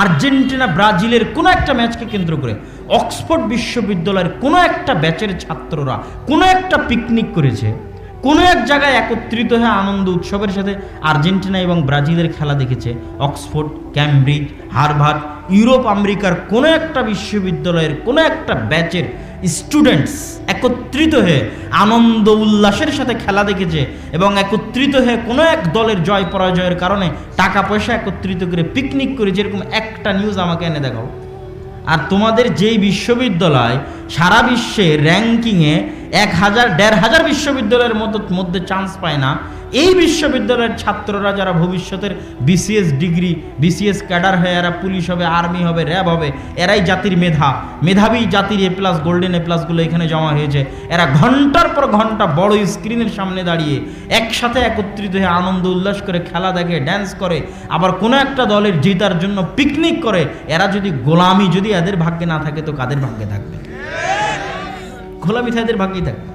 Argentina ব্রাজিলের কোনো একটা ম্যাচকে কেন্দ্র করে অক্সফোর্ড বিশ্ববিদ্যালয়ের কোনো একটা ব্যাচের ছাত্ররা কোনো একটা পিকনিক করেছে, কোনো এক জায়গায় একত্রিত হয়ে আনন্দ উৎসবের সাথে আর্জেন্টিনা এবং ব্রাজিলের খেলা দেখেছে। অক্সফোর্ড, ক্যামব্রিজ, হার্ভার্ড, ইউরোপ আমেরিকার কোনো একটা বিশ্ববিদ্যালয়ের কোনো একটা ব্যাচের স্টুডেন্টস একত্রিত হয়ে আনন্দ উল্লাসের সাথে খেলা দেখেছে এবং একত্রিত হয়ে কোনো এক দলের জয় পরাজয়ের কারণে টাকা পয়সা একত্রিত করে পিকনিক করেছে। এরকম একটা নিউজ আমাকে এনে দেখাও। আর তোমাদের যেই বিশ্ববিদ্যালয় সারা বিশ্বে র্যাঙ্কিংয়ে 1000, 1500 বিশ্ববিদ্যালয়ের মধ্যে চান্স পায় না, এই বিশ্ববিদ্যালয়ের ছাত্ররা যারা ভবিষ্যতের বিসিএস ডিগ্রি, বিসিএস ক্যাডার হয়ে এরা পুলিশ হবে, আর্মি হবে, র্যাব হবে, এরাই জাতির মেধাবী জাতির এ প্লাস, গোল্ডেন এ প্লাসগুলো এখানে জমা হয়েছে। এরা ঘন্টার পর ঘন্টা বড় স্ক্রিনের সামনে দাঁড়িয়ে একসাথে একত্রিত হয়ে আনন্দ উল্লাস করে খেলা দেখে, ড্যান্স করে, আবার কোনো একটা দলের জেতার জন্য পিকনিক করে। এরা যদি গোলামি যদি এদের ভাগ্যে না থাকে তো কাদের ভাগ্যে থাকবে? গোলামি তো এদের ভাগ্যেই থাকবে।